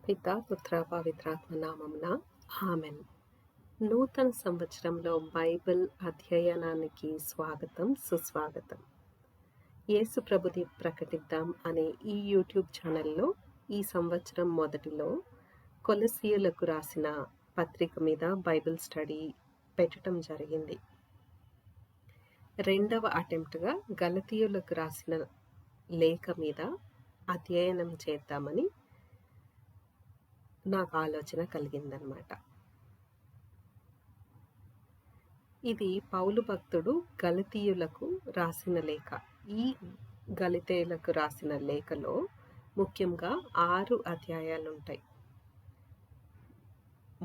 పితా పుత్ర పవిత్రాత్మ నామమున ఆమెన్. నూతన సంవత్సరంలో బైబిల్ అధ్యయనానికి స్వాగతం, సుస్వాగతం. యేసు ప్రభుని ప్రకటిద్దాం అనే ఈ యూట్యూబ్ ఛానల్లో ఈ సంవత్సరం మొదటిలో కొలసీయులకు రాసిన పత్రిక మీద బైబిల్ స్టడీ పెట్టడం జరిగింది. రెండవ అటెంప్ట్గా గలతీయులకు రాసిన లేఖ మీద అధ్యయనం చేద్దామని నాకు ఆలోచన కలిగిందనమాట. ఇది పౌలు భక్తుడు గలతీయులకు రాసిన లేఖ. ఈ గలతీయులకు రాసిన లేఖలో ముఖ్యంగా 6 అధ్యాయాలు ఉంటాయి.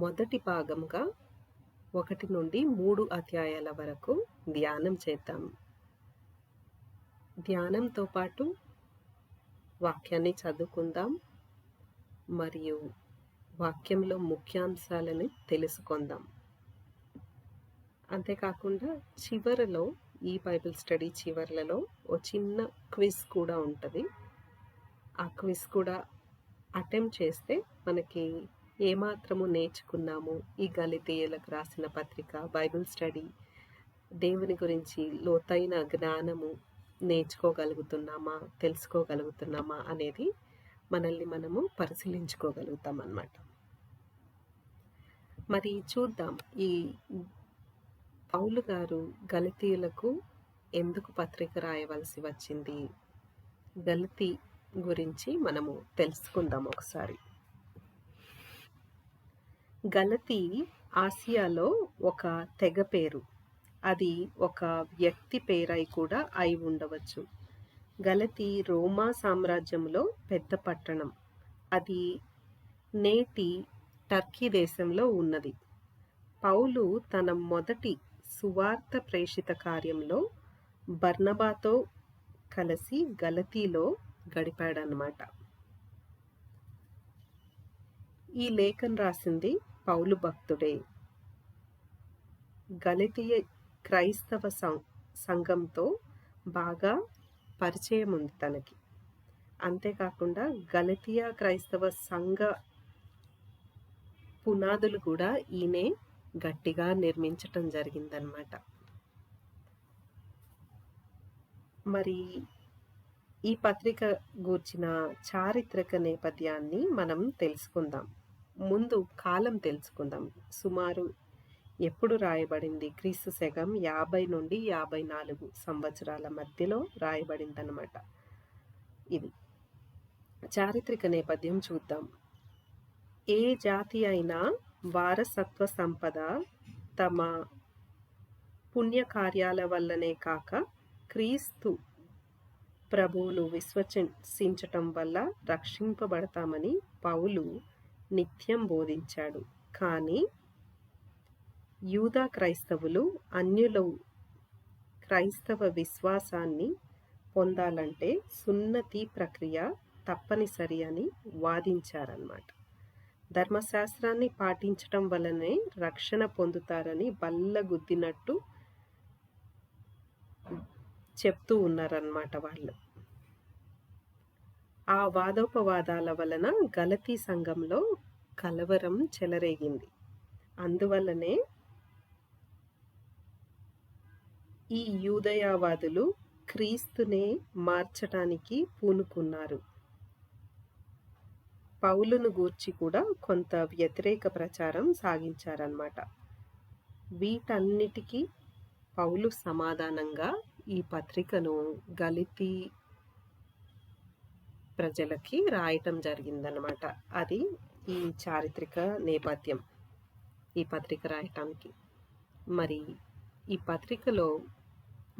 మొదటి భాగంగా 1 నుండి 3 అధ్యాయాల వరకు ధ్యానం చేద్దాం. ధ్యానంతో పాటు వాక్యాన్ని చదువుకుందాం మరియు వాక్యంలో ముఖ్యాంశాలను తెలుసుకుందాం. అంతేకాకుండా చివరిలో ఈ బైబిల్ స్టడీ చివరిలో ఓ చిన్న క్విజ్ కూడా ఉంటుంది. ఆ క్విజ్ కూడా అటెంప్ట్ చేస్తే మనకి ఏమాత్రము నేర్చుకున్నాము, ఈ గలతీయులకు రాసిన పత్రిక, బైబిల్ స్టడీ, దేవుని గురించి లోతైన జ్ఞానము నేర్చుకోగలుగుతున్నామా, తెలుసుకోగలుగుతున్నామా అనేది మనల్ని మనము పరిశీలించుకోగలుగుతాం అన్నమాట. మరి చూద్దాం, ఈ పౌలు గారు గలతీయులకు ఎందుకు పత్రిక రాయవలసి వచ్చింది, గలతీ గురించి మనము తెలుసుకుందాం ఒకసారి. గలతీ ఆసియాలో ఒక తెగ పేరు. అది ఒక వ్యక్తి పేరై కూడా అయి ఉండవచ్చు. గలతీ రోమా సామ్రాజ్యంలో పెద్ద పట్టణం. అది నేటి టర్కీ దేశంలో ఉన్నది. పౌలు తన మొదటి సువార్త ప్రేషిత కార్యంలో బర్నబాతో కలిసి గలతీలో గడిపాడనమాట. ఈ లేఖను రాసింది పౌలు భక్తుడే. గలతీయ క్రైస్తవ సంఘంతో బాగా పరిచయం ఉంది తనకి. అంతేకాకుండా గలతీయ క్రైస్తవ సంఘ పునాదులు కూడా ఈయనే గట్టిగా నిర్మించటం జరిగిందనమాట. మరి ఈ పత్రిక గూర్చిన చారిత్రక నేపథ్యాన్ని మనం తెలుసుకుందాం. ముందు కాలం తెలుసుకుందాం. సుమారు ఎప్పుడు రాయబడింది? క్రీస్తు శకం 50 నుండి 54 సంవత్సరాల మధ్యలో రాయబడిందనమాట. ఇది చారిత్రక నేపథ్యం చూద్దాం. ఏ జాతి అయినా వారసత్వ సంపద తమ పుణ్యకార్యాల వల్లనే కాక క్రీస్తు ప్రభువును విశ్వసించటం వల్ల రక్షింపబడతామని పౌలు నిత్యం బోధించాడు. కానీ యూదా క్రైస్తవులు అన్యులు క్రైస్తవ విశ్వాసాన్ని పొందాలంటే సున్నతి ప్రక్రియ తప్పనిసరి అని వాదించారన్నమాట. ధర్మశాస్త్రాన్ని పాటించటం వల్లనే రక్షణ పొందుతారని బల్లగుద్దినట్టు చెప్తూ ఉన్నారన్నమాట వాళ్ళు. ఆ వాదోపవాదాల వలన గలతీ సంఘంలో కలవరం చెలరేగింది. అందువల్లనే ఈ యూదయావాదులు క్రీస్తునే మార్చటానికి పూనుకున్నారు. పౌలును గూర్చి కూడా కొంత వ్యతిరేక ప్రచారం సాగించారన్నమాట. వీటన్నిటికీ పౌలు సమాధానంగా ఈ పత్రికను గలతీ ప్రజలకి రాయటం జరిగిందనమాట. అది ఈ చారిత్రక నేపథ్యం ఈ పత్రిక రాయటానికి. మరి ఈ పత్రికలో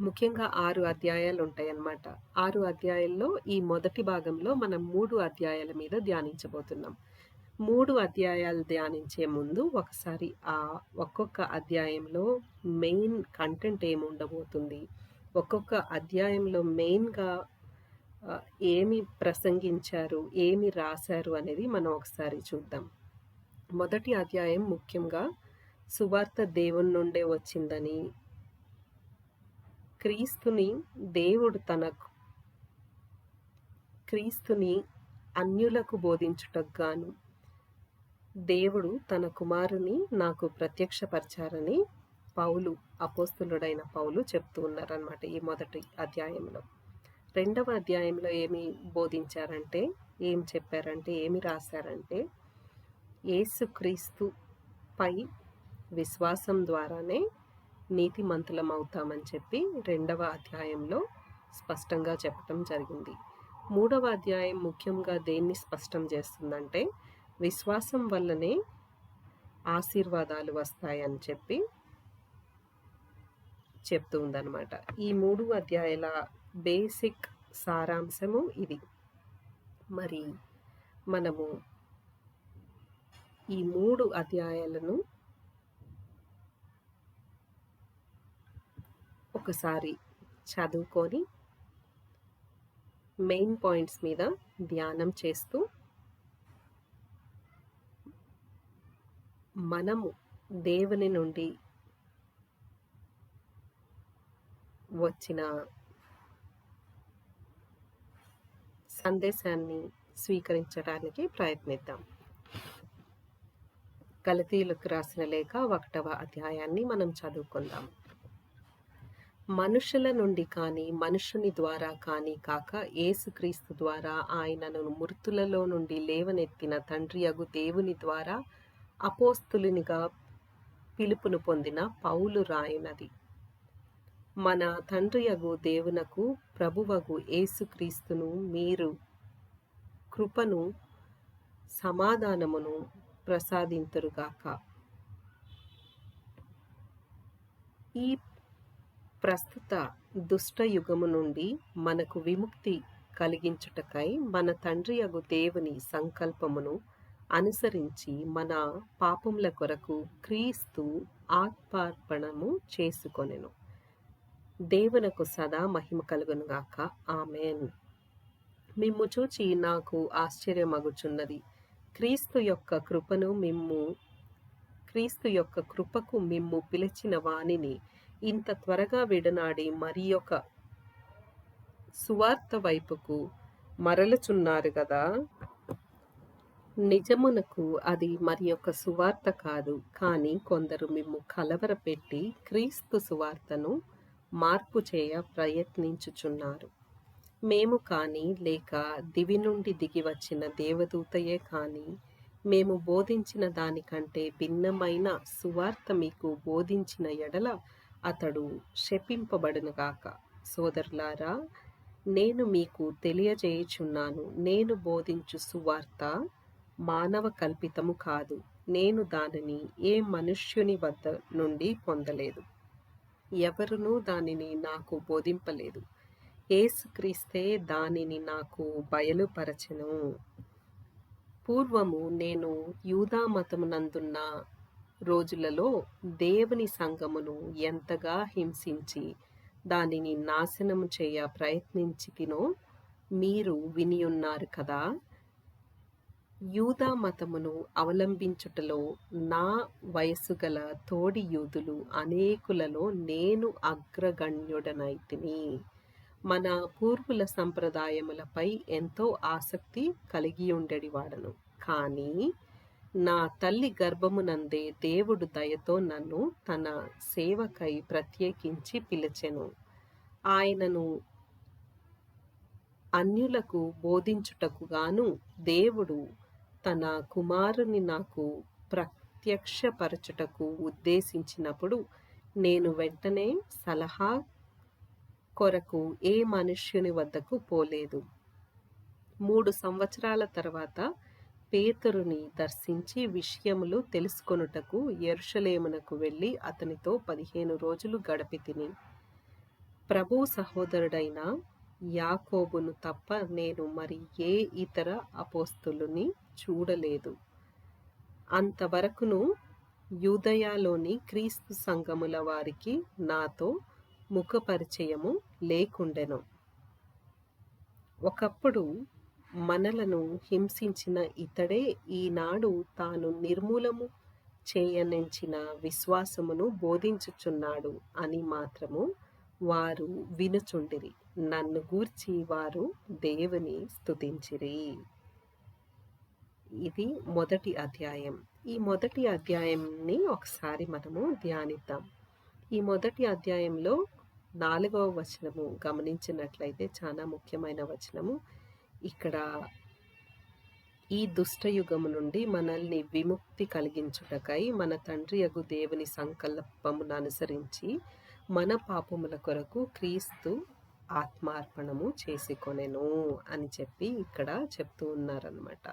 ముఖ్యంగా 6 అధ్యాయాలు ఉంటాయన్నమాట. 6 అధ్యాయాల్లో ఈ మొదటి భాగంలో మనం 3 అధ్యాయాల మీద ధ్యానించబోతున్నాం. 3 అధ్యాయాలు ధ్యానించే ముందు ఒకసారి ఆ ఒక్కొక్క అధ్యాయంలో మెయిన్ కంటెంట్ ఏమి ఉండబోతుంది, ఒక్కొక్క అధ్యాయంలో మెయిన్గా ఏమి ప్రసంగించారు, ఏమి రాశారు అనేది మనం ఒకసారి చూద్దాం. మొదటి అధ్యాయం ముఖ్యంగా సువార్త దేవుని నుండే వచ్చిందని, క్రీస్తుని అన్యులకు బోధించుటకు గాను దేవుడు తన కుమారుని నాకు ప్రత్యక్షపరిచారని అపోస్తులుడైన పౌలు చెప్తూ ఉన్నారనమాట ఈ మొదటి అధ్యాయంలో. రెండవ అధ్యాయంలో ఏమి బోధించారంటే, ఏం చెప్పారంటే, ఏమి రాశారంటే, యేసుక్రీస్తుపై విశ్వాసం ద్వారానే నీతిమంతులం అవుతామని చెప్పి రెండవ అధ్యాయంలో స్పష్టంగా చెప్పటం జరిగింది. మూడవ అధ్యాయం ముఖ్యంగా దేన్ని స్పష్టం చేస్తుందంటే, విశ్వాసం వల్లనే ఆశీర్వాదాలు వస్తాయని చెప్పి చెప్తూ ఉందన్నమాట. ఈ 3 అధ్యాయాల బేసిక్ సారాంశము ఇది. మరి మనము ఈ 3 అధ్యాయాలను ఒకసారి చదువుకొని మెయిన్ పాయింట్స్ మీద ధ్యానం చేస్తూ మనము దేవుని నుండి వచ్చిన సందేశాన్ని స్వీకరించడానికి ప్రయత్నిద్దాం. గలతీయులకు రాసిన లేఖ 1వ అధ్యాయాన్ని మనం చదువుకుందాం. మనుషుల నుండి కానీ మనుషుని ద్వారా కానీ కాక యేసుక్రీస్తు ద్వారా ఆయనను మృతులలో నుండి లేవనెత్తిన తండ్రియగు దేవుని ద్వారా అపోస్తులునిగా పిలుపును పొందిన పౌలు రాయునది. మన తండ్రియగు దేవునకు ప్రభువగు యేసుక్రీస్తును మీరు కృపను సమాధానమును ప్రసాదింతురుగాక. ఈ ప్రస్తుత దుష్ట యుగము నుండి మనకు విముక్తి కలిగించుటకై మన తండ్రియగు దేవుని సంకల్పమును అనుసరించి మన పాపముల కొరకు క్రీస్తు ఆత్మార్పణము చేసుకొనెను. దేవునకు సదా మహిమ కలుగునుగాక. ఆమేన్. మిమ్ము చూచి నాకు ఆశ్చర్యమగుచున్నది. క్రీస్తు యొక్క కృపకు మిమ్ము పిలిచిన వానిని ఇంత త్వరగా విడనాడి మరి ఒక సువార్త వైపుకు మరలుచున్నారు కదా. నిజమునకు అది మరి ఒక సువార్త కాదు, కానీ కొందరు మిమ్ము కలవరపెట్టి క్రీస్తు సువార్తను మార్పు చేయ ప్రయత్నించుచున్నారు. మేము కానీ లేక దివి నుండి దిగి వచ్చిన దేవదూతయే కానీ మేము బోధించిన దానికంటే భిన్నమైన సువార్త మీకు బోధించిన ఎడల అతడు శపింపబడునుగాక. సోదరులారా, నేను మీకు తెలియజేయుచున్నాను, నేను బోధించు సువార్త మానవ కల్పితము కాదు. నేను దానిని ఏ మనుష్యుని వద్ద నుండి పొందలేదు, ఎవరునూ దానిని నాకు బోధింపలేదు. యేసుక్రీస్తే దానిని నాకు బయలుపరచెను. పూర్వము నేను యూదా మతమునందున్న రోజులలో దేవుని సంఘమును ఎంతగా హింసించి దానిని నాశనము చేయ ప్రయత్నించితినో మీరు వినియున్నారు కదా. యూదా మతమును అవలంబించుటలో నా వయసు గల తోడి యూదులు అనేకులలో నేను అగ్రగణ్యుడనైతిని. మన పూర్వుల సంప్రదాయములపై ఎంతో ఆసక్తి కలిగి ఉండేవాడను. కానీ నా తల్లి గర్భమునందే దేవుడు దయతో నన్ను తన సేవకై ప్రత్యేకించి పిలిచెను. ఆయనను అన్యులకు బోధించుటకు గాను దేవుడు తన కుమారుని నాకు ప్రత్యక్షపరచుటకు ఉద్దేశించినప్పుడు నేను వెంటనే సలహా కొరకు ఏ మనుష్యుని వద్దకు పోలేదు. 3 సంవత్సరాల తర్వాత పేతురుని దర్శించి విషయములు తెలుసుకొనుటకు యెరూషలేమునకు వెళ్ళి అతనితో 15 రోజులు గడిపితిని. ప్రభు సహోదరుడైన యాకోబును తప్ప నేను మరి ఏ ఇతర అపోస్తలుని చూడలేదు. అంతవరకును యూదయలోని క్రీస్తు సంఘముల వారికి నాతో ముఖ పరిచయము లేకుండెను. ఒకప్పుడు మనలను హింసించిన ఇతడే ఈనాడు తాను నిర్మూలము చేయనించిన విశ్వాసమును బోధించుచున్నాడు అని మాత్రము వారు వినుచుండిరి. నన్ను గూర్చి వారు దేవుని స్తుతించిరి. ఇది మొదటి అధ్యాయం. ఈ మొదటి అధ్యాయంని ఒకసారి మనము ధ్యానిద్దాం. ఈ మొదటి అధ్యాయంలో 4వ వచనము గమనించినట్లయితే చాలా ముఖ్యమైన వచనము. ఇక్కడ ఈ దుష్టయుగము నుండి మనల్ని విముక్తి కలిగించుటకై మన తండ్రియగు దేవుని సంకల్పమును అనుసరించి మన పాపముల కొరకు క్రీస్తు ఆత్మార్పణము చేసుకొనెను అని చెప్పి ఇక్కడ చెప్తూ ఉన్నారనమాట.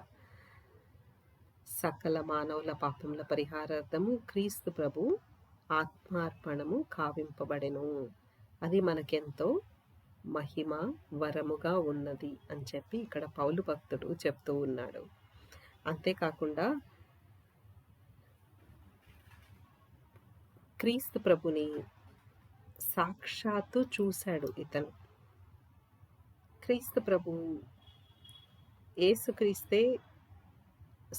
సకల మానవుల పాపముల పరిహారార్థము క్రీస్తు ప్రభు ఆత్మార్పణము కావింపబడెను. అది మనకెంతో మహిమ వరముగా ఉన్నది అని చెప్పి ఇక్కడ పౌలు భక్తుడు చెప్తూ ఉన్నాడు. అంతేకాకుండా క్రీస్తు ప్రభుని సాక్షాత్తు చూశాడు ఇతను. క్రీస్తు ప్రభు యేసుక్రీస్తే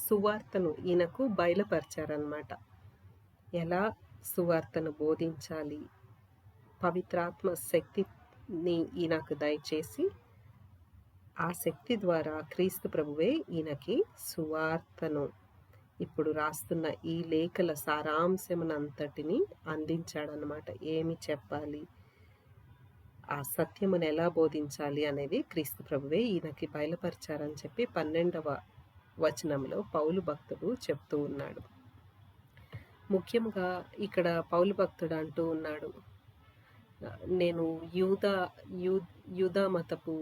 సువార్తను ఈయనకు బయలుపరిచారనమాట. ఎలా సువార్తను బోధించాలి, పవిత్రాత్మ శక్తిని ఈయనకు దయచేసి ఆ శక్తి ద్వారా క్రీస్తు ప్రభువే ఈయనకి సువార్తను, ఇప్పుడు రాస్తున్న ఈ లేఖల సారాంశమునంతటిని అందించాడనమాట. ఏమి చెప్పాలి, ఆ సత్యమును ఎలా బోధించాలి అనేది క్రీస్తు ప్రభువే ఈయనకి బయలుపరిచారని చెప్పి 12వ వచనంలో పౌలు భక్తుడు చెప్తూ ఉన్నాడు. ముఖ్యంగా ఇక్కడ పౌలు భక్తుడు అంటూ ఉన్నాడు, నేను యూదా మతపు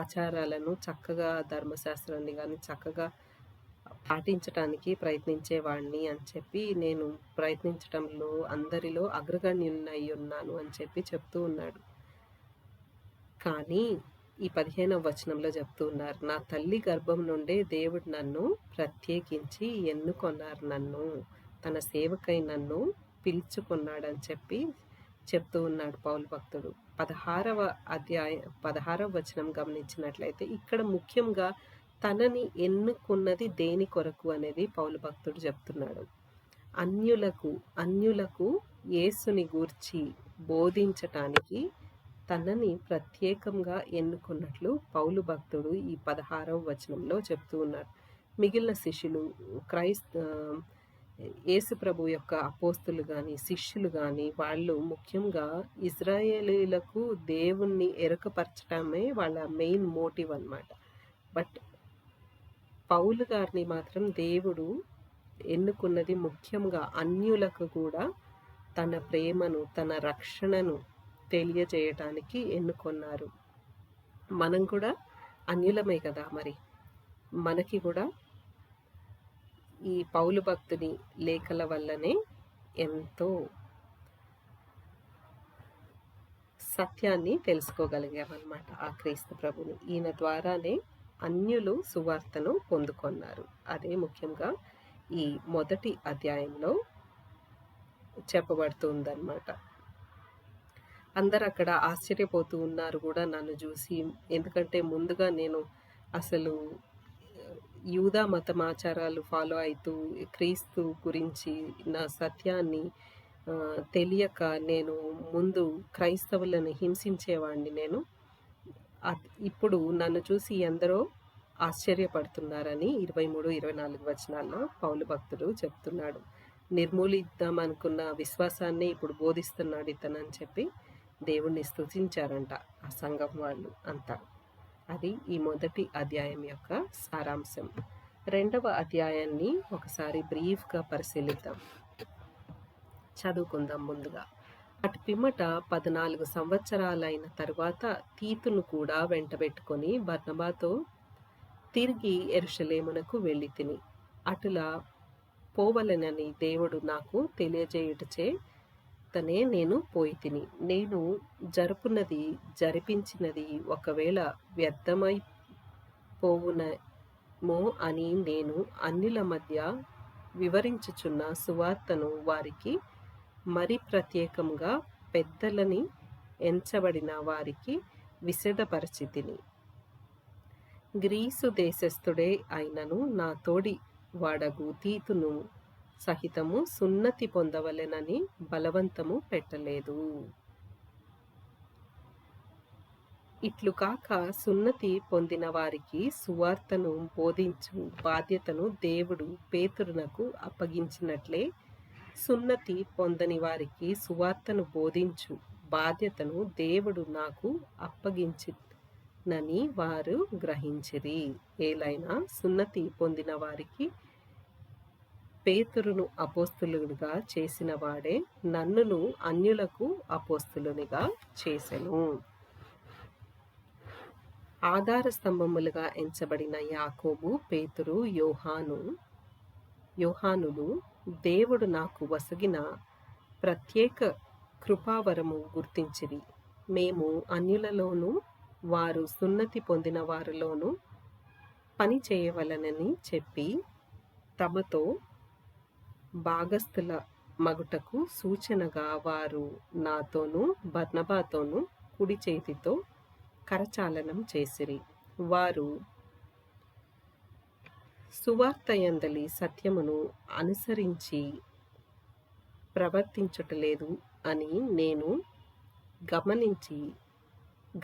ఆచారాలను చక్కగా, ధర్మశాస్త్రాన్ని కానీ చక్కగా పాటించటానికి ప్రయత్నించేవాడిని అని చెప్పి, నేను ప్రయత్నించటంలో అందరిలో అగ్రగణ్యున్నై ఉన్నాను అని చెప్పి చెప్తూ ఉన్నాడు. కానీ ఈ 15వ వచనంలో చెప్తూ ఉన్నారు, నా తల్లి గర్భం నుండే దేవుడు నన్ను ప్రత్యేకించి ఎన్నుకొన్నారు, నన్ను తన సేవకై నన్ను పిలుచుకున్నాడని చెప్పి చెప్తూ ఉన్నాడు పౌలు భక్తుడు. 16వ వచనం గమనించినట్లయితే ఇక్కడ ముఖ్యంగా తనని ఎన్నుకున్నది దేని కొరకు అనేది పౌలు భక్తుడు చెప్తున్నాడు. అన్యులకు యేసుని గూర్చి బోధించటానికి తనని ప్రత్యేకంగా ఎన్నుకున్నట్లు పౌలు భక్తుడు ఈ 16వ వచనంలో చెప్తూ ఉన్నాడు. మిగిలిన శిష్యులు, యేసు ప్రభు యొక్క అపోస్తులు కానీ శిష్యులు కానీ వాళ్ళు ముఖ్యంగా ఇజ్రాయేలీలకు దేవుణ్ణి ఎరకపరచడమే వాళ్ళ మెయిన్ మోటివ్ అన్నమాట. బట్ పౌలు గారిని మాత్రం దేవుడు ఎన్నుకున్నది ముఖ్యంగా అన్యులకు కూడా తన ప్రేమను, తన రక్షణను తెలియజేయటానికి ఎన్నుకొన్నారు. మనం కూడా అన్యులమే కదా, మరి మనకి కూడా ఈ పౌలు భక్తుని లేఖల వల్లనే ఎంతో సత్యాన్ని తెలుసుకోగలిగామన్నమాట. ఆ క్రీస్తు ప్రభుని ఈయన ద్వారానే అన్యులు సువార్తను పొందుకొన్నారు. అదే ముఖ్యంగా ఈ మొదటి అధ్యాయంలో చెప్పబడుతుందన్నమాట. అందరు అక్కడ ఆశ్చర్యపోతూ ఉన్నారు కూడా నన్ను చూసి. ఎందుకంటే ముందుగా నేను అసలు యూదా మతం ఆచారాలు ఫాలో అవుతూ క్రీస్తు గురించి నా సత్యాన్ని తెలియక నేను ముందు క్రైస్తవులను హింసించేవాడిని నేను. ఇప్పుడు నన్ను చూసి ఎందరో ఆశ్చర్యపడుతున్నారని 23-24 వచనాల్లో పౌలు భక్తుడు చెప్తున్నాడు. నిర్మూలిద్దాం అనుకున్న విశ్వాసాన్ని ఇప్పుడు బోధిస్తున్నాడు ఇతనని చెప్పి దేవుణ్ణి స్తుతించారంట ఆ సంఘం వాళ్ళు అంతా. అది ఈ మొదటి అధ్యాయం యొక్క సారాంశం. 2వ అధ్యాయాన్ని ఒకసారి బ్రీఫ్గా పరిశీలిద్దాం, చదువుకుందాం ముందుగా. అటు పిమ్మట 14 సంవత్సరాలైన తరువాత తీతును కూడా వెంటబెట్టుకొని బర్నబాతో తిరిగి యెరూషలేమునకు వెళ్ళి తిని, అటులా పోవలెనని దేవుడు నాకు తెలియజేయుటచే తనే నేను పోయి తిని. నేను జరిపించినది ఒకవేళ వ్యర్థమై పోవునేమో అని నేను అన్యుల మధ్య వివరించుచున్న సువార్తను వారికి మరి ప్రత్యేకంగా పెద్దలని ఎంచబడిన వారికి విశదపరచితిని. గ్రీసు దేశస్థుడే అయినను నా తోడి వాడగు తీతును సహితము సున్నతి పొందవలెనని బలవంతము పెట్టలేదు. ఇట్లు కాక సున్నతి పొందిన వారికి సువార్తను బోధించు బాధ్యతను దేవుడు పేతురునకు అప్పగించినట్లే సున్నతి పొందని వారికి సువార్తను బోధించు బాధ్యతను దేవుడు నాకు అప్పగించినని వారు గ్రహించిరి. ఏలైనా సున్నతి పొందిన వారికి పేతురును అపోస్తులునిగా చేసిన వాడే నన్నును అన్యులకు అపోస్తులునిగా చేసెను. ఆధార స్తంభములుగా ఎంచబడిన యాకోబు, పేతురు, యోహానులు దేవుడు నాకు వసగిన ప్రత్యేక కృపావరము గుర్తించిరి. మేము అన్యులలోనూ వారు సున్నతి పొందిన వారిలోనూ పని చేయవలనని చెప్పి తమతో భాగస్థుల మగుటకు సూచనగా వారు నాతోనూ బర్నబాతోనూ కుడి చేతితో కరచాలనం చేసిరి. వారు సువార్తయందలి సత్యమును అనుసరించి ప్రవర్తించటలేదు అని నేను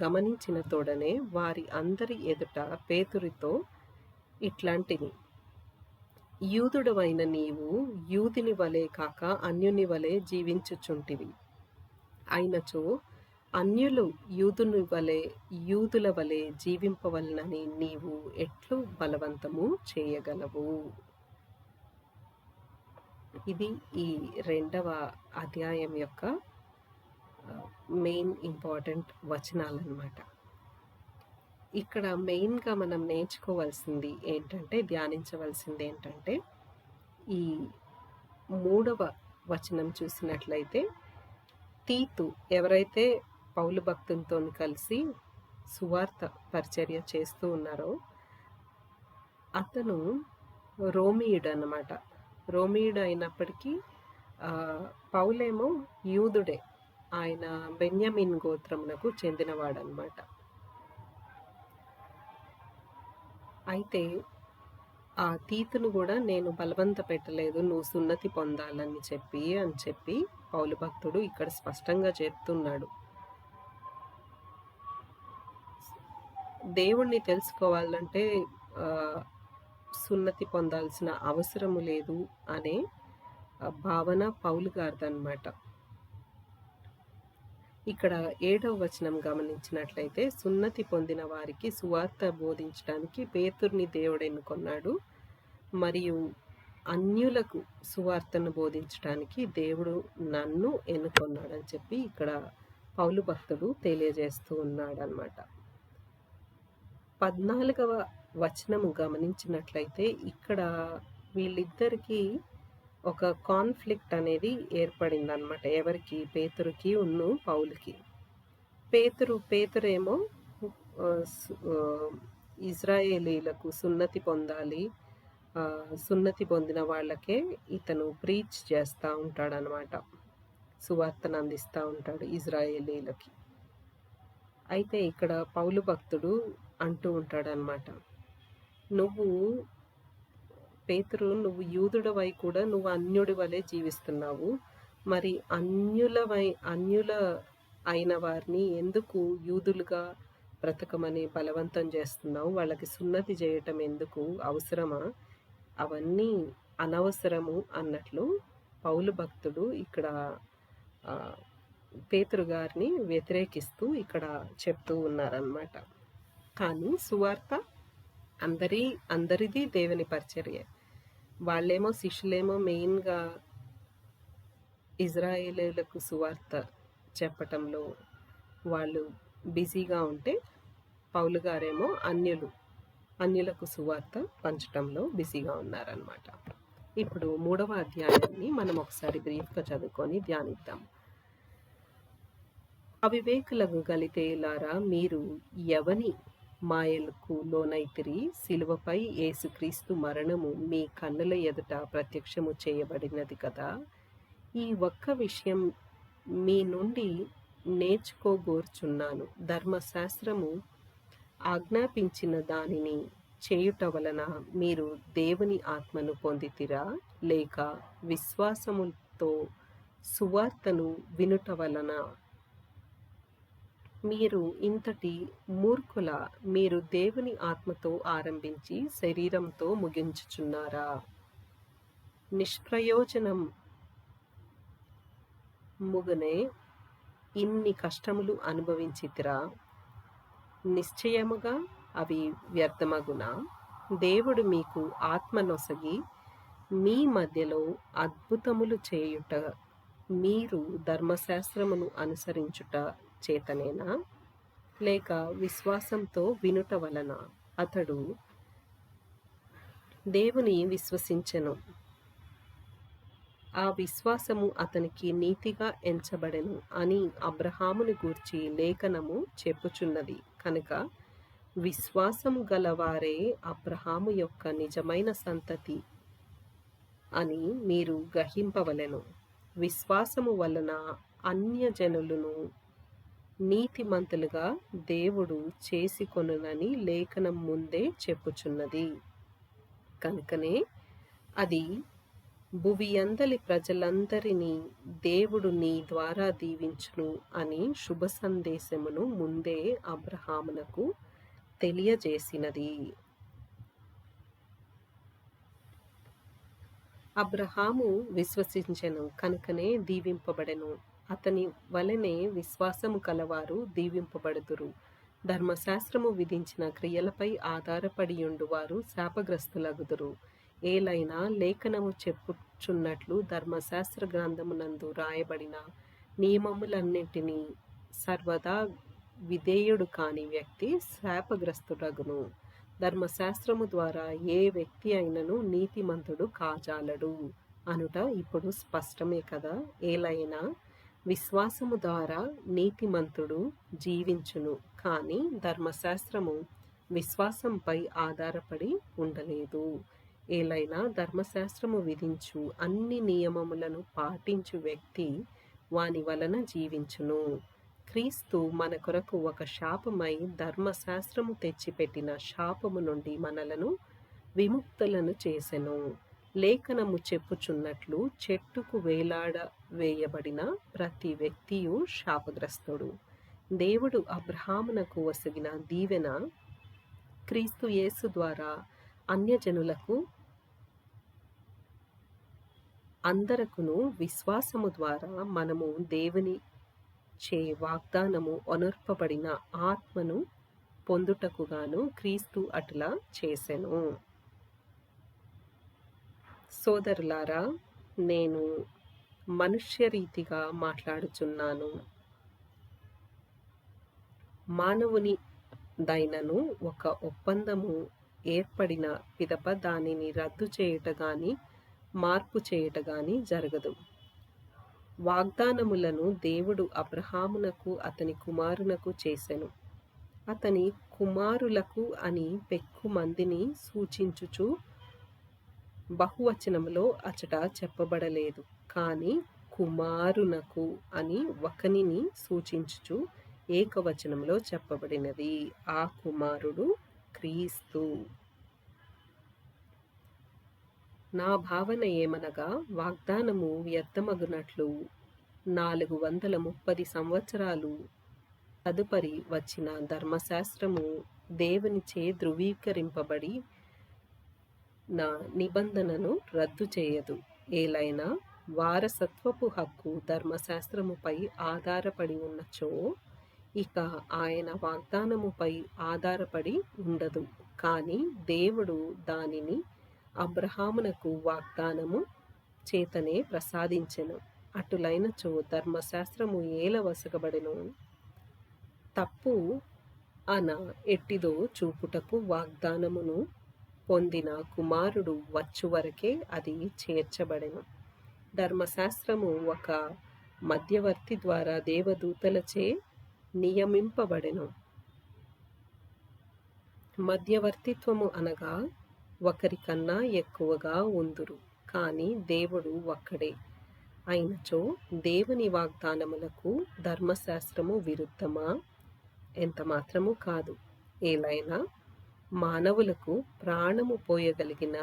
గమనించిన తోడనే వారి అందరి ఎదుట పేతురుతో ఇట్లాంటిని: యూదుడవైన నీవు యూదుని వలె కాక అన్యుని వలె జీవించుచుంటివి. అయినచో అన్యులు యూదుల వలె జీవింపవలనని నీవు ఎట్లు బలవంతము చేయగలవు? ఇది ఈ 2వ అధ్యాయం యొక్క మెయిన్ ఇంపార్టెంట్ వచనాలన్నమాట. ఇక్కడ మెయిన్గా మనం నేర్చుకోవాల్సింది ఏంటంటే, ధ్యానించవలసింది ఏంటంటే, ఈ 3వ వచనం చూసినట్లయితే తీతు ఎవరైతే పౌలు భక్తునితో కలిసి సువార్త పరిచర్య చేస్తూ ఉన్నారో అతను రోమీయుడు అన్నమాట. రోమీయుడు అయినప్పటికీ పౌలేమో యూదుడే. ఆయన బెన్యామిన్ గోత్రమునకు చెందినవాడనమాట. అయితే ఆ తీతును కూడా నేను బలవంత పెట్టలేదు, నువ్వు సున్నతి పొందాలని చెప్పి పౌలు భక్తుడు ఇక్కడ స్పష్టంగా చెప్తున్నాడు. దేవుణ్ణి తెలుసుకోవాలంటే సున్నతి పొందాల్సిన అవసరము లేదు అనే భావన పౌలు గారిదన్నమాట. ఇక్కడ 7వ వచనం గమనించినట్లయితే, సున్నతి పొందిన వారికి సువార్త బోధించడానికి పేతుర్ని దేవుడు ఎన్నుకొన్నాడు, మరియు అన్యులకు సువార్తను బోధించడానికి దేవుడు నన్ను ఎన్నుకొన్నాడని చెప్పి ఇక్కడ పౌలు భక్తుడు తెలియజేస్తూ ఉన్నాడనమాట. 14వ వచనము గమనించినట్లయితే ఇక్కడ వీళ్ళిద్దరికీ ఒక కాన్ఫ్లిక్ట్ అనేది ఏర్పడిందనమాట. ఎవరికి? పేతురుకి పౌలుకి. పేతురేమో ఇజ్రాయేలీలకు సున్నతి పొందాలి, సున్నతి పొందిన వాళ్ళకే ఇతను ప్రీచ్ చేస్తూ ఉంటాడనమాట, సువార్తను అందిస్తూ ఉంటాడు ఇజ్రాయేలీలకి. అయితే ఇక్కడ పౌలు భక్తుడు అంటూ ఉంటాడనమాట, పేతురు నువ్వు యూదుడవై కూడా నువ్వు అన్యుడి వలె జీవిస్తున్నావు, మరి అన్యుల అయిన వారిని ఎందుకు యూదులుగా బ్రతకమని బలవంతం చేస్తున్నావు? వాళ్ళకి సున్నతి చేయటం ఎందుకు? అవసరమా? అవన్నీ అనవసరము అన్నట్లు పౌలు భక్తుడు ఇక్కడ పేతురు గారిని వ్యతిరేకిస్తూ ఇక్కడ చెప్తూ ఉన్నారన్నమాట. కానీ సువార్త అందరిది దేవుని పరిచర్య. వాళ్ళేమో శిష్యులేమో మెయిన్గా ఇజ్రాయేలీలకు సువార్త చెప్పటంలో వాళ్ళు బిజీగా ఉంటే, పౌలు గారేమో అన్యులకు సువార్త పంచటంలో బిజీగా ఉన్నారనమాట. ఇప్పుడు 3వ అధ్యాయాన్ని మనం ఒకసారి బ్రీఫ్గా చదువుకొని ధ్యానిద్దాం. అవివేకులకు గలితేయులారా, మీరు ఎవని మాయలకు లోనైతిరి? శిలువపై యేసుక్రీస్తు మరణము మీ కన్నుల ఎదుట ప్రత్యక్షము చేయబడినది కదా. ఈ ఒక్క విషయం మీ నుండి నేర్చుకోగోర్చున్నాను. ధర్మశాస్త్రము ఆజ్ఞాపించిన దానిని చేయుట వలన మీరు దేవుని ఆత్మను పొందితిరా, లేక విశ్వాసముతో సువార్తను వినుట వలన మీరు ఇంతటి మూర్ఖుల, మీరు దేవుని ఆత్మతో ఆరంభించి శరీరంతో ముగించుచున్నారా? నిష్ప్రయోజనం ముగనే ఇన్ని కష్టములు అనుభవించితిరా? నిశ్చయముగా అవి వ్యర్థమగునా? దేవుడు మీకు ఆత్మ నొసగి మీ మధ్యలో అద్భుతములు చేయుట మీరు ధర్మశాస్త్రమును అనుసరించుట చేతనేనా? లేక విశ్వాసంతో వినుట వలన? అతడు దేవుని విశ్వసించెను, ఆ విశ్వాసము అతనికి నీతిగా ఎంచబడెను అని అబ్రహామును గూర్చి లేఖనము చెప్పుచున్నది. కనుక విశ్వాసము గలవారే అబ్రహాము యొక్క నిజమైన సంతతి అని మీరు గ్రహింపవలెను. విశ్వాసము వలన అన్యజనులను నీతిమంతులుగా దేవుడు చేసుకొనునని లేఖనం ముందే చెప్పుచున్నది. కనుకనే అది భువియందలి ప్రజలందరినీ దేవుడు నీ ద్వారా దీవించును అని శుభ సందేశమును ముందే అబ్రహామునకు తెలియజేసినది. అబ్రహాము విశ్వసించెను, కనుకనే దీవింపబడెను. అతని వలనే విశ్వాసము కలవారు దీవింపబడుదురు. ధర్మశాస్త్రము విధించిన క్రియలపై ఆధారపడియుండువారు శాపగ్రస్తులగుదురు. ఏలైనా లేఖనము చెప్పుచున్నట్లు ధర్మశాస్త్ర గ్రంథమునందు రాయబడిన నియమములన్నింటినీ సర్వదా విధేయుడు కాని వ్యక్తి శాపగ్రస్తుడగును. ధర్మశాస్త్రము ద్వారా ఏ వ్యక్తి అయినను నీతిమంతుడు కాజాలడు అనుట ఇప్పుడు స్పష్టమే కదా. ఏలైనా విశ్వాసము ద్వారా నీతిమంతుడు జీవించును, కానీ ధర్మశాస్త్రము విశ్వాసంపై ఆధారపడి ఉండలేదు. ఏలైనా ధర్మశాస్త్రము విధించు అన్ని నియమములను పాటించు వ్యక్తి వాని వలన జీవించును. క్రీస్తు మన కొరకు ఒక శాపమై ధర్మశాస్త్రము తెచ్చిపెట్టిన శాపము నుండి మనలను విముక్తులను చేసెను. లేఖనము చెప్పుచున్నట్లు చెట్టుకు వేలాడ వేయబడిన ప్రతి వ్యక్తియు శాపగ్రస్తుడు. దేవుడు అబ్రహామునకు వసగిన దీవెన క్రీస్తు యేసు ద్వారా అన్యజనులకు అందరకును విశ్వాసము ద్వారా మనము దేవుని చే వాగ్దానము ఒనర్పబడిన ఆత్మను పొందుటకుగాను క్రీస్తు అటులా చేసెను. సోదరులారా, నేను మనుష్యరీతిగా మాట్లాడుచున్నాను. మానవుని దైనను ఒక ఒప్పందము ఏర్పడిన పిదప దానిని రద్దు చేయుట గాని మార్పు చేయుట గాని జరగదు. వాగ్దానములను దేవుడు అబ్రహామునకు అతని కుమారునకు చేసెను. అతని కుమారులకు అని పెక్కు మందిని సూచించుచు బహువచనములో అచట చెప్పబడలేదు, కానీ కుమారునకు అని ఒకనిని సూచించుచు ఏకవచనంలో చెప్పబడినది. ఆ కుమారుడు క్రీస్తు. నా భావన ఏమనగా, వాగ్దానము వ్యర్థమగునట్లు 430 సంవత్సరాలు తదుపరి వచ్చిన ధర్మశాస్త్రము దేవునిచే ధృవీకరింపబడి నా నిబంధనను రద్దు చేయదు. ఏలైనా వారసత్వపు హక్కు ధర్మశాస్త్రముపై ఆధారపడి ఉన్నచో ఇక ఆయన వాగ్దానముపై ఆధారపడి ఉండదు. కానీ దేవుడు దానిని అబ్రహామునకు వాగ్దానము చేతనే ప్రసాదించెను. అటులైనచో ధర్మశాస్త్రము ఏల వసగబడెను? తప్పు అన ఎట్టిదో చూపుటకు వాగ్దానమును పొందిన కుమారుడు వచ్చు వరకే అది చేర్చబడెను. ధర్మశాస్త్రము ఒక మధ్యవర్తి ద్వారా దేవదూతలచే నియమింపబడెను. మధ్యవర్తిత్వము అనగా ఒకరికన్నా ఎక్కువగా ఉందురు, కానీ దేవుడు ఒక్కడే. అయినచో దేవుని వాగ్దానములకు ధర్మశాస్త్రము విరుద్ధమా? ఎంత మాత్రము కాదు. ఏలైనా మానవులకు ప్రాణము పోయగలిగిన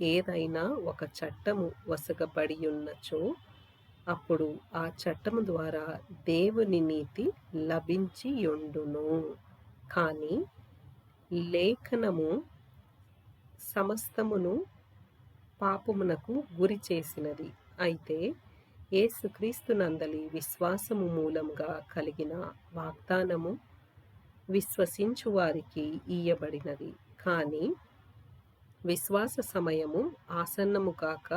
ఏదైనా ఒక చట్టము వసగబడియున్నచో అప్పుడు ఆ చట్టము ద్వారా దేవుని నీతి లభించి యుండును. కానీ లేఖనము సమస్తమును పాపమునకు గురి చేసినది. అయితే యేసుక్రీస్తునందలి విశ్వాసము మూలముగా కలిగిన వాగ్దానము విశ్వసించు వారికి ఇయ్యబడినది. కానీ విశ్వాస సమయము ఆసన్నము కాక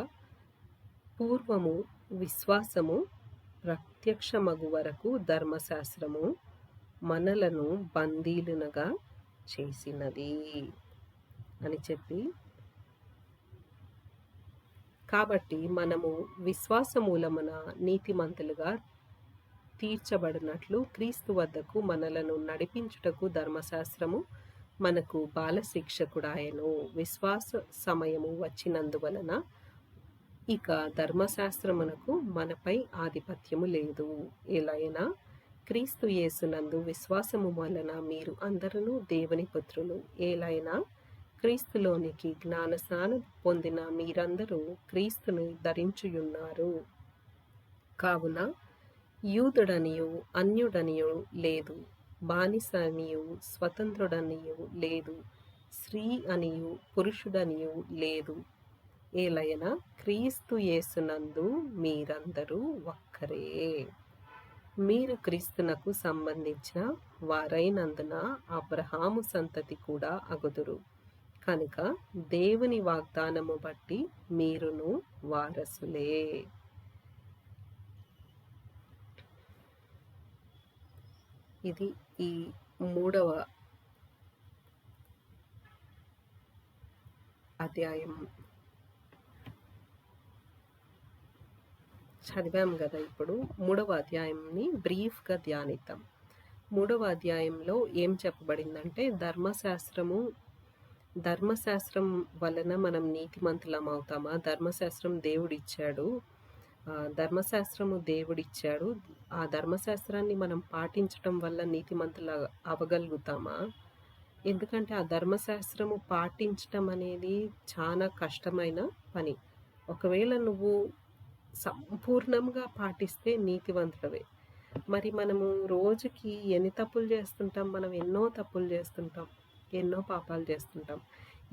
పూర్వము విశ్వాసము ప్రత్యక్షమగు వరకు ధర్మశాస్త్రము మనలను బందీలునగా చేసినది అని చెప్పి, కాబట్టి మనము విశ్వాసమూలమున నీతిమంతులుగా తీర్చబడినట్లు క్రీస్తు వద్దకు మనలను నడిపించుటకు ధర్మశాస్త్రము మనకు బాలశిక్షకుడాయను. విశ్వాస సమయము వచ్చినందువలన ఇక ధర్మశాస్త్రమునకు మనపై ఆధిపత్యము లేదు. ఎలైనా క్రీస్తు యేసునందు విశ్వాసము వలన మీరు అందరూ దేవుని పుత్రులు. ఏలైనా క్రీస్తులోనికి జ్ఞానస్నానం పొందిన మీరందరూ క్రీస్తుని ధరించుయున్నారు. కావున యూదుడనియు అన్యుడనియు లేదు, బానిస అనియు స్వతంత్రుడనియు లేదు, స్త్రీ అనియు పురుషుడనియు లేదు. ఏలైనా క్రీస్తు యేసునందు మీరందరూ ఒక్కరే. మీరు క్రీస్తునకు సంబంధించిన వారైనందున అబ్రహాము సంతతి కూడా అగుదురు. కనుక దేవుని వాగ్దానము బట్టి మీరును వారసులే. ఇది ఈ 3వ అధ్యాయం చదివాం కదా. ఇప్పుడు 3వ అధ్యాయంని బ్రీఫ్గా ధ్యానిద్దాం. 3వ అధ్యాయంలో ఏం చెప్పబడిందంటే ధర్మశాస్త్రం వలన మనం నీతిమంతులం అవుతామా? ధర్మశాస్త్రం దేవుడిచ్చాడు. ఆ ధర్మశాస్త్రాన్ని మనం పాటించటం వల్ల నీతిమంతులు అవ్వగలుగుతామా? ఎందుకంటే ఆ ధర్మశాస్త్రము పాటించటం అనేది చాలా కష్టమైన పని. ఒకవేళ నువ్వు సంపూర్ణంగా పాటిస్తే నీతివంతుడవే. మరి మనము రోజుకి ఎన్ని తప్పులు చేస్తుంటాం? మనం ఎన్నో తప్పులు చేస్తుంటాం, ఎన్నో పాపాలు చేస్తుంటాం.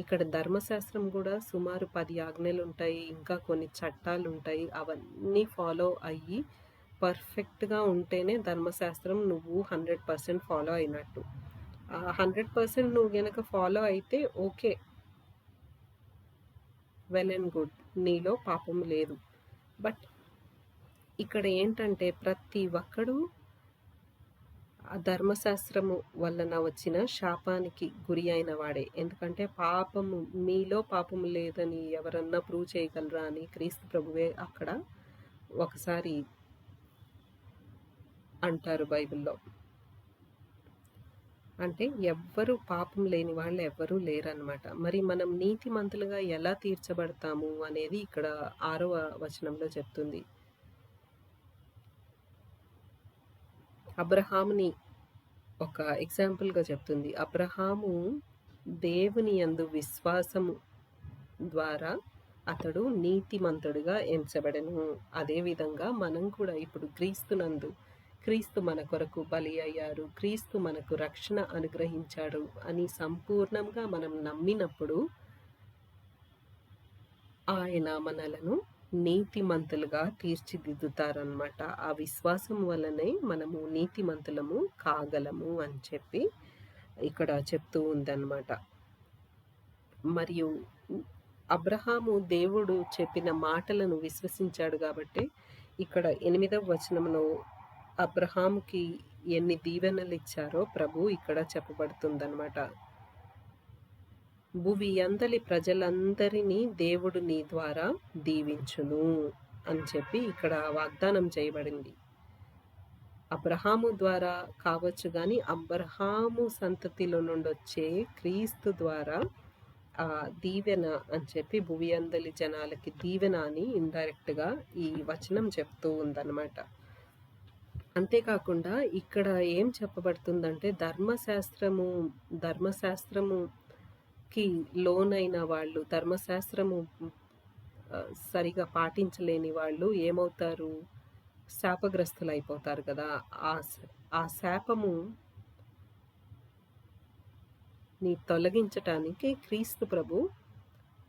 ఇక్కడ ధర్మశాస్త్రం కూడా సుమారు 10 ఆజ్ఞలు ఉంటాయి, ఇంకా కొన్ని చట్టాలు ఉంటాయి. అవన్నీ ఫాలో అయ్యి పర్ఫెక్ట్గా ఉంటేనే ధర్మశాస్త్రం నువ్వు 100% ఫాలో అయినట్టు. 100% నువ్వు గనక ఫాలో అయితే ఓకే, వెల్ అండ్ గుడ్, నీలో పాపం లేదు. బట్ ఇక్కడ ఏంటంటే ప్రతి ఒక్కడు ఆ ధర్మశాస్త్రము వలన వచ్చిన శాపానికి గురి అయిన వాడే. ఎందుకంటే మీలో పాపము లేదని ఎవరన్నా ప్రూవ్ చేయగలరా అని క్రీస్తు ప్రభువే అక్కడ ఒకసారి అంటారు బైబిల్లో. అంటే ఎవ్వరు పాపం లేని వాళ్ళు ఎవ్వరూ లేరనమాట. మరి మనం నీతిమంతులుగా ఎలా తీర్చబడతాము అనేది ఇక్కడ 6వ వచనంలో చెప్తుంది. అబ్రహాముని ఒక ఎగ్జాంపుల్గా చెప్తుంది. అబ్రహాము దేవుని యందు విశ్వాసము ద్వారా అతడు నీతిమంతుడిగా ఎంచబడెను. అదేవిధంగా మనం కూడా ఇప్పుడు క్రీస్తు మన కొరకు బలి అయ్యారు, క్రీస్తు మనకు రక్షణ అనుగ్రహించాడు అని సంపూర్ణంగా మనం నమ్మినప్పుడు ఆయన మనలను నీతిమంతులుగా తీర్చిదిద్దుతారనమాట. ఆ విశ్వాసం వల్లనే మనము నీతిమంతులము కాగలము అని చెప్పి ఇక్కడ చెప్తూ ఉందన్నమాట. మరియు అబ్రహాము దేవుడు చెప్పిన మాటలను విశ్వసించాడు కాబట్టి ఇక్కడ 8వ వచనంలో అబ్రహాముకి ఎన్ని దీవెనలు ఇచ్చారో ప్రభు ఇక్కడ చెప్పబడుతుందన్నమాట. భువి అందలి ప్రజలందరినీ దేవుడు నీ ద్వారా దీవించును అని చెప్పి ఇక్కడ వాగ్దానం చేయబడింది. అబ్రహాము ద్వారా కావచ్చు, కానీ అబ్రహాము సంతతిలో నుండి వచ్చే క్రీస్తు ద్వారా ఆ దీవెన అని చెప్పి భువి అందలి జనాలకి దీవెన అని ఇండైరెక్ట్గా ఈ వచనం చెప్తూ ఉందన్నమాట. అంతేకాకుండా ఇక్కడ ఏం చెప్పబడుతుందంటే ధర్మశాస్త్రముకి లోనైన వాళ్ళు, ధర్మశాస్త్రము సరిగా పాటించలేని వాళ్ళు ఏమవుతారు? శాపగ్రస్తులైపోతారు కదా! ఆ శాపము తొలగించటానికి క్రీస్తు ప్రభు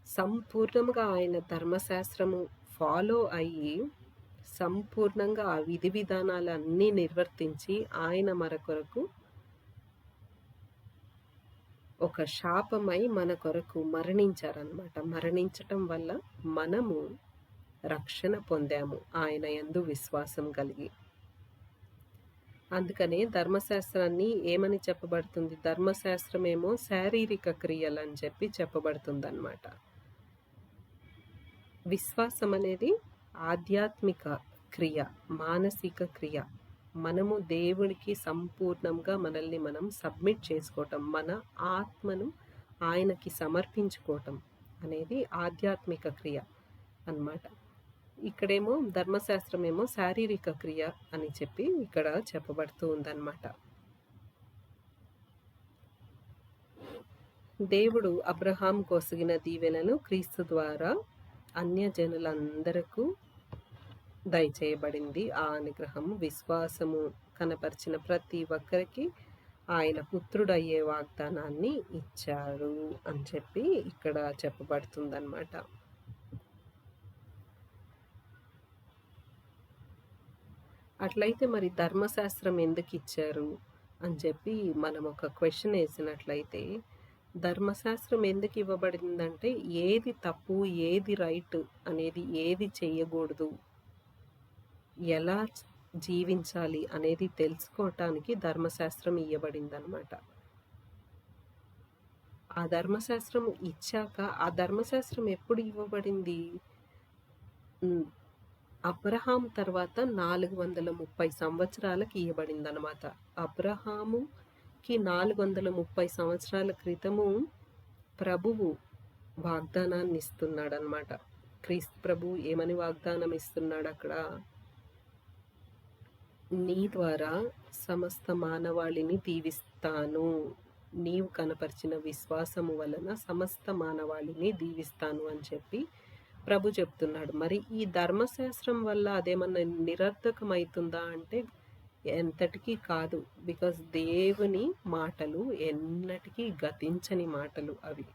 సంపూర్ణంగా ఆయన ధర్మశాస్త్రము ఫాలో అయ్యి, సంపూర్ణంగా ఆ విధి విధానాలన్నీ నిర్వర్తించి, ఆయన మన కొరకు ఒక శాపమై మన కొరకు మరణించారనమాట. మరణించటం వల్ల మనము రక్షణ పొందాము ఆయన యందు విశ్వాసం కలిగి. అందుకనే ధర్మశాస్త్రాన్ని ఏమని చెప్పబడుతుంది? ధర్మశాస్త్రమేమో శారీరక క్రియలని చెప్పి చెప్పబడుతుందన్నమాట. విశ్వాసం అనేది ఆధ్యాత్మిక క్రియ, మానసిక క్రియ. మనము దేవుడికి సంపూర్ణంగా మనల్ని మనం సబ్మిట్ చేసుకోవటం, మన ఆత్మను ఆయనకి సమర్పించుకోవటం అనేది ఆధ్యాత్మిక క్రియ అన్నమాట. ఇక్కడేమో ధర్మశాస్త్రం ఏమో శారీరక క్రియ అని చెప్పి ఇక్కడ చెప్పబడుతూ ఉందన్నమాట. దేవుడు అబ్రహాం కొసిగిన దీవెనలు క్రీస్తు ద్వారా అన్యజనులందరకు దయచేయబడింది. ఆ అనుగ్రహం విశ్వాసము కనపరిచిన ప్రతి ఒక్కరికి ఆయన పుత్రుడయ్యే వాగ్దానాన్ని ఇచ్చాడు అని చెప్పి ఇక్కడ చెప్పబడుతుందన్నమాట. అట్లయితే మరి ధర్మశాస్త్రం ఎందుకు ఇచ్చారు అని చెప్పి మనం ఒక క్వశ్చన్ వేసినట్లయితే, ధర్మశాస్త్రం ఎందుకు ఇవ్వబడిందంటే ఏది తప్పు, ఏది రైట్ అనేది, ఏది చేయకూడదు, ఎలా జీవించాలి అనేది తెలుసుకోవటానికి ధర్మశాస్త్రం ఇవ్వబడిందనమాట. ఆ ధర్మశాస్త్రం ఇచ్చాక, ఆ ధర్మశాస్త్రం ఎప్పుడు ఇవ్వబడింది? అబ్రహాం తర్వాత 430 సంవత్సరాలకి ఇవ్వబడిందనమాట. అబ్రహాముకి 430 సంవత్సరాల క్రితము ప్రభువు వాగ్దానాన్ని ఇస్తున్నాడనమాట. క్రీస్తు ప్రభు ఏమని వాగ్దానం ఇస్తున్నాడు అక్కడ? నీ ద్వారా సమస్త మానవాళిని దీవిస్తాను, నీవు కనపరిచిన విశ్వాసము వలన సమస్త మానవాళిని దీవిస్తాను అని చెప్పి ప్రభు చెప్తున్నాడు. మరి ఈ ధర్మశాస్త్రం వల్ల అదేమన్నా నిరర్థకమవుతుందా అంటే ఎంతటికీ కాదు. బికాజ్ దేవుని మాటలు ఎన్నటికీ గతించని మాటలు అవి.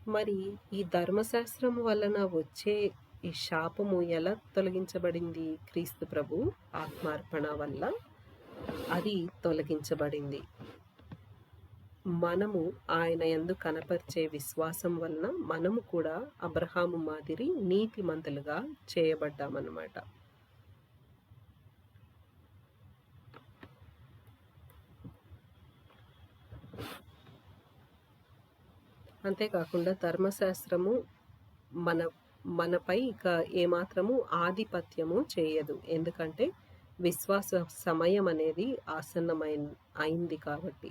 మరి ఈ ధర్మశాస్త్రం వలన వచ్చే ఈ శాపము ఎలా తొలగించబడింది? క్రీస్తు ప్రభు ఆత్మార్పణ వల్ల అది తొలగించబడింది. మనము ఆయన యందు కనపరిచే విశ్వాసం వలన మనము కూడా అబ్రహాము మాదిరి నీతిమంతులుగా చేయబడ్డామన్నమాట. అంతేకాకుండా ధర్మశాస్త్రము మనపై ఇక ఏమాత్రము ఆధిపత్యము చేయదు. ఎందుకంటే విశ్వాస సమయం అనేది అయింది కాబట్టి.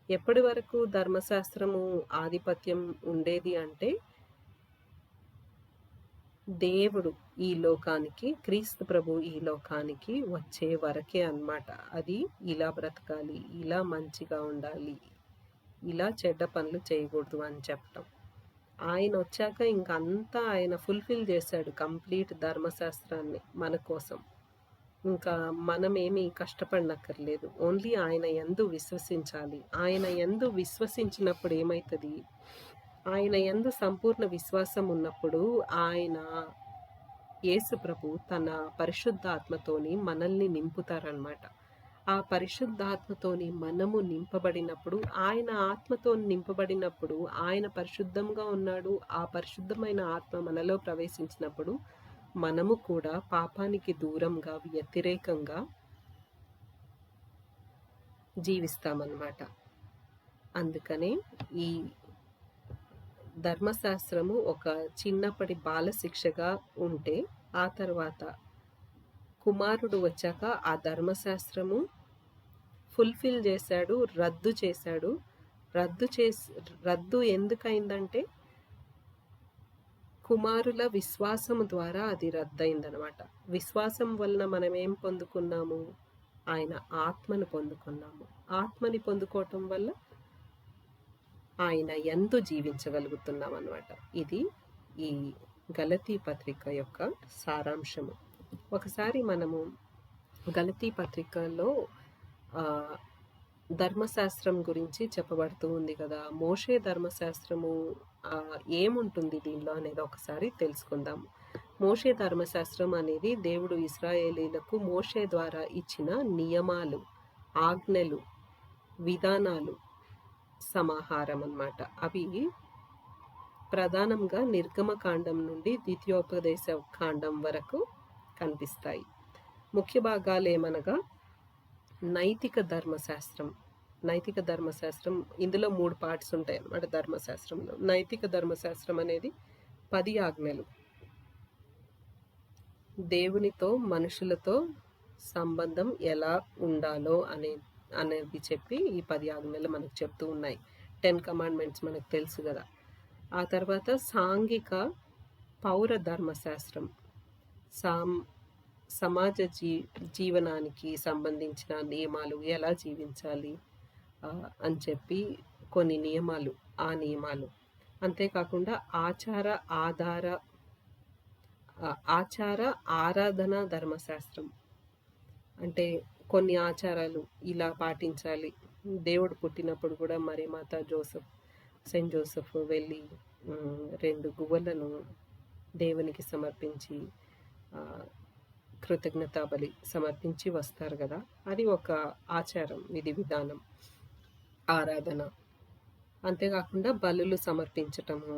ఎప్పటి వరకు ధర్మశాస్త్రము ఆధిపత్యం ఉండేది అంటే, దేవుడు ఈ లోకానికి, క్రీస్తు ప్రభు ఈ లోకానికి వచ్చే వరకే అన్నమాట. అది ఇలా బ్రతకాలి, ఇలా మంచిగా ఉండాలి, ఇలా చెడ్డ పనులు చేయకూడదు అని చెప్పటం. ఆయన వచ్చాక ఇంకంతా ఆయన ఫుల్ఫిల్ చేశాడు కంప్లీట్ ధర్మశాస్త్రాన్ని మన కోసం. ఇంకా మనమేమీ కష్టపడనక్కర్లేదు. ఓన్లీ ఆయన యందు విశ్వసించాలి. ఆయన యందు విశ్వసించినప్పుడు ఏమవుతుంది? ఆయన యందు సంపూర్ణ విశ్వాసం ఉన్నప్పుడు ఆయన యేసు ప్రభు తన పరిశుద్ధాత్మతోని మనల్ని నింపుతారనమాట. ఆ పరిశుద్ధాత్మతోని మనము నింపబడినప్పుడు, ఆయన ఆత్మతో నింపబడినప్పుడు, ఆయన పరిశుద్ధంగా ఉన్నాడు, ఆ పరిశుద్ధమైన ఆత్మ మనలో ప్రవేశించినప్పుడు మనము కూడా పాపానికి దూరంగా, వ్యతిరేకంగా జీవిస్తామన్నమాట. అందుకనే ఈ ధర్మశాస్త్రము ఒక చిన్నప్పటి బాల శిక్షగా ఉంటే, ఆ తర్వాత కుమారుడు వచ్చాక ఆ ధర్మశాస్త్రము ఫుల్ఫిల్ చేశాడు, రద్దు చేశాడు. రద్దు ఎందుకైందంటే కుమారుల విశ్వాసము ద్వారా అది రద్దయిందనమాట. విశ్వాసం వలన మనం ఏం పొందుకున్నాము? ఆయన ఆత్మను పొందుకున్నాము. ఆత్మని పొందుకోవటం వల్ల ఆయన యందు జీవించగలుగుతున్నాం అన్నమాట. ఇది ఈ గలతీ పత్రిక యొక్క సారాంశము. ఒకసారి మనము గలతీ పత్రికలో ధర్మశాస్త్రం గురించి చెప్పబడుతూ ఉంది కదా. మోషే ధర్మశాస్త్రము ఏముంటుంది దీనిలో అనేది ఒకసారి తెలుసుకుందాం. మోషే ధర్మశాస్త్రం అనేది దేవుడు ఇశ్రాయేలీలకు మోషే ద్వారా ఇచ్చిన నియమాలు, ఆజ్ఞలు, విధానాలు సమాహారం అన్నమాట. అవి ప్రధానంగా నిర్గమకాండం నుండి ద్వితీయోపదేశ కాండం వరకు కనిపిస్తాయి. ముఖ్య భాగాలు ఏమనగా నైతిక ధర్మశాస్త్రం. నైతిక ధర్మశాస్త్రం ఇందులో 3 పార్ట్స్ ఉంటాయి అన్నమాట ధర్మశాస్త్రంలో. నైతిక ధర్మశాస్త్రం అనేది 10 ఆజ్ఞలు. దేవునితో మనుషులతో సంబంధం ఎలా ఉండాలో అనేది చెప్పి ఈ 10 ఆజ్ఞలు మనకు చెప్తూ ఉన్నాయి. 10 కమాండ్మెంట్స్ మనకు తెలుసు కదా. ఆ తర్వాత సాంఘిక పౌర ధర్మశాస్త్రం, సమాజ జీవనానికి సంబంధించిన నియమాలు, ఎలా జీవించాలి అని చెప్పి కొన్ని నియమాలు, ఆ నియమాలు. అంతేకాకుండా ఆచార ఆరాధన ధర్మశాస్త్రం, అంటే కొన్ని ఆచారాలు ఇలా పాటించాలి. దేవుడు పుట్టినప్పుడు కూడా మరియమాత సెయింట్ జోసెఫ్ వెళ్ళి 2 గువ్వలను దేవునికి సమర్పించి కృతజ్ఞతా బలి సమర్పించి వస్తారు కదా. అది ఒక ఆచారం, విధి విధానం, ఆరాధన. అంతేకాకుండా బలులు సమర్పించటము,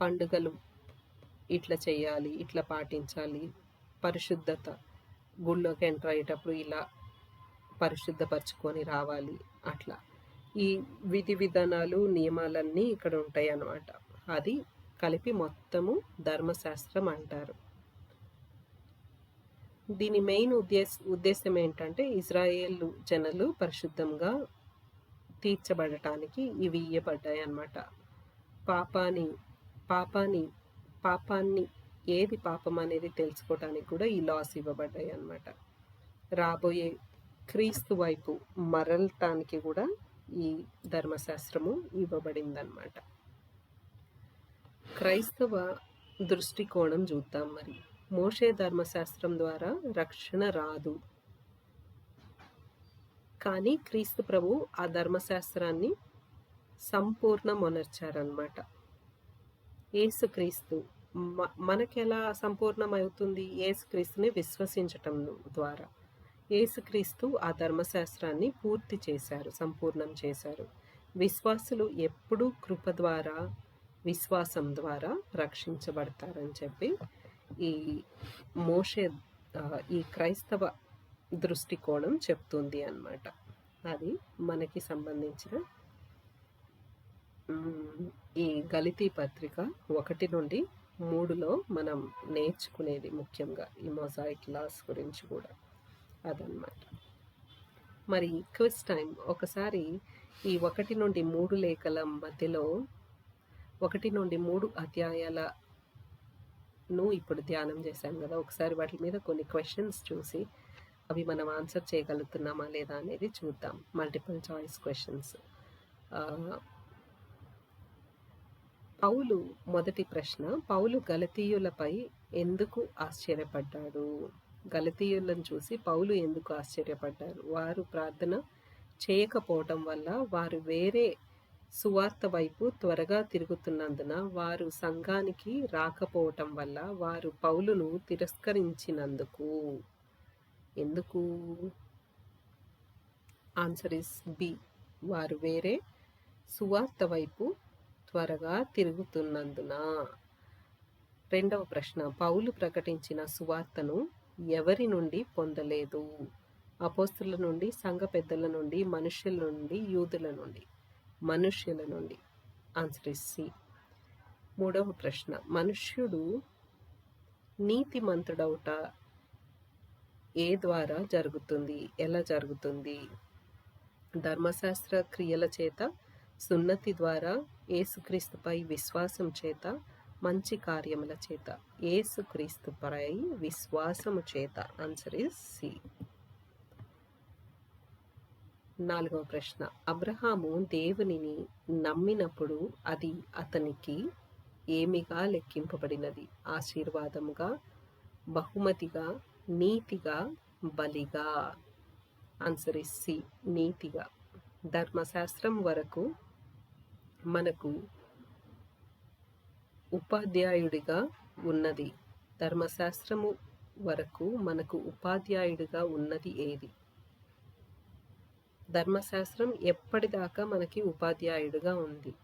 పండుగలు ఇట్లా చేయాలి, ఇట్లా పాటించాలి, పరిశుద్ధత, గుళ్ళోకి ఎంటర్ అయ్యేటప్పుడు ఇలా పరిశుద్ధపరచుకొని రావాలి. అట్లా ఈ విధి విధానాలు, నియమాలన్నీ ఇక్కడ ఉంటాయి అన్నమాట. అది కలిపి మొత్తము ధర్మశాస్త్రం అంటారు. దీని మెయిన్ ఉద్దేశం ఏంటంటే ఇజ్రాయేల్ జనులు పరిశుద్ధంగా తీర్చబడటానికి ఇవి ఇయ్యబడ్డాయి అన్నమాట. పాపాన్ని ఏది పాపం అనేది తెలుసుకోవటానికి కూడా ఈ లాస్ ఇవ్వబడ్డాయి అన్నమాట. రాబోయే క్రీస్తు వైపు మరలటానికి కూడా ఈ ధర్మశాస్త్రము ఇవ్వబడిందన్నమాట. క్రైస్తవ దృష్టికోణం చూద్దాం మరి. మోషే ధర్మశాస్త్రం ద్వారా రక్షణ రాదు, కానీ క్రీస్తు ప్రభు ఆ ధర్మశాస్త్రాన్ని సంపూర్ణమొనర్చారనమాట. యేసుక్రీస్తు మనకెలా సంపూర్ణమవుతుంది? యేసుక్రీస్తుని విశ్వసించటం ద్వారా. యేసుక్రీస్తు ఆ ధర్మశాస్త్రాన్ని పూర్తి చేశారు, సంపూర్ణం చేశారు. విశ్వాసులు ఎప్పుడూ కృప ద్వారా, విశ్వాసం ద్వారా రక్షించబడతారని చెప్పి ఈ క్రైస్తవ దృష్టికోణం చెప్తుంది అన్నమాట. అది మనకి సంబంధించిన ఈ గలతీ పత్రిక 1 నుండి 3లో మనం నేర్చుకునేది ముఖ్యంగా ఈ మొజాయిక్ లాస్ గురించి కూడా అదనమాట. మరి క్విజ్ టైం. ఒకసారి ఈ 1 నుండి 3 లేఖల మధ్యలో 1 నుండి 3 అధ్యాయాలను ఇప్పుడు ధ్యానం చేశాం కదా. ఒకసారి వాటి మీద కొన్ని క్వశ్చన్స్ చూసి అవి మనం ఆన్సర్ చేయగలుగుతున్నామా లేదా అనేది చూద్దాం. Multiple choice questions. మొదటి ప్రశ్న, పౌలు గలతీయులపై ఎందుకు ఆశ్చర్యపడ్డాడు? గలతీయులను చూసి పౌలు ఎందుకు ఆశ్చర్యపడ్డారు? వారు ప్రార్థన చేయకపోవటం వల్ల, వారు వేరే సువార్త వైపు త్వరగా తిరుగుతున్నందున, వారు సంఘానికి రాకపోవటం వల్ల, వారు పౌలును తిరస్కరించినందుకు. ఎందుకు? ఆన్సర్ ఇస్ బి, వారు వేరే సువార్త వైపు త్వరగా తిరుగుతున్నందున. రెండవ ప్రశ్న, పౌలు ప్రకటించిన సువార్తను ఎవరి నుండి పొందలేదు? అపోస్తుల నుండి, సంఘ పెద్దల నుండి, మనుష్యుల నుండి, యూదుల నుండి? మనుష్యుల నుండి. Answer is C. మూడవ ప్రశ్న, మనుష్యుడు నీతిమంతుడవుట ఏ ద్వారా జరుగుతుంది? ఎలా జరుగుతుంది? ధర్మశాస్త్ర క్రియల చేత, సున్నతి ద్వారా, యేసుక్రీస్తుపై విశ్వాసం చేత, మంచి కార్యముల చేత? యేసుక్రీస్తుపై విశ్వాసము చేత. Answer is C. నాలుగవ ప్రశ్న, అబ్రహాము దేవునిని నమ్మినప్పుడు అది అతనికి ఏమిగా లెక్కింపబడినది? ఆశీర్వాదముగా, బహుమతిగా, నీతిగా, బలిగా. ఆన్సర్ ఇస్ సి, నీతిగా. ధర్మశాస్త్రం వరకు మనకు ఉపాధ్యాయుడిగా ఉన్నది. ధర్మశాస్త్రము వరకు మనకు ఉపాధ్యాయుడిగా ఉన్నది ఏది? ధర్మశాస్త్రం ఎప్పటిదాకా మనకి ఉపాధ్యాయుడిగా ఉంది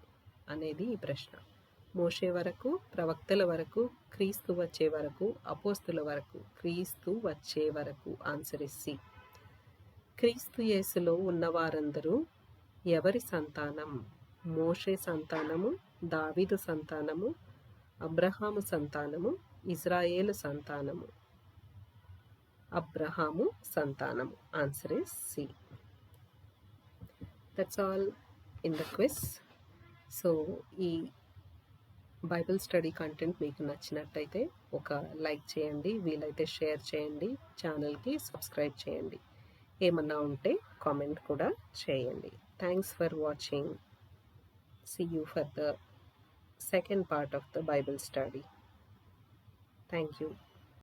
అనేది ఈ ప్రశ్న. మోషే వరకు, ప్రవక్తల వరకు, క్రీస్తు వచ్చే వరకు, అపోస్తుల వరకు. క్రీస్తు వచ్చే వరకు. Answer is C. క్రీస్తు యేసులో ఉన్నవారందరూ ఎవరి సంతానం? మోషే సంతానము, దావీదు సంతానము, అబ్రహాము సంతానము, ఇజ్రాయేలు సంతానము. అబ్రహాము సంతానము. Answer is C. That's all in the quiz. So ఈ బైబిల్ స్టడీ కంటెంట్ మీకు నచ్చినట్టయితే ఒక లైక్ చేయండి, వీలైతే షేర్ చేయండి, ఛానల్కి సబ్స్క్రైబ్ చేయండి. ఏమన్నా ఉంటే కామెంట్ కూడా చేయండి. Thanks for watching. See you for the second part of the Bible study. Thank you.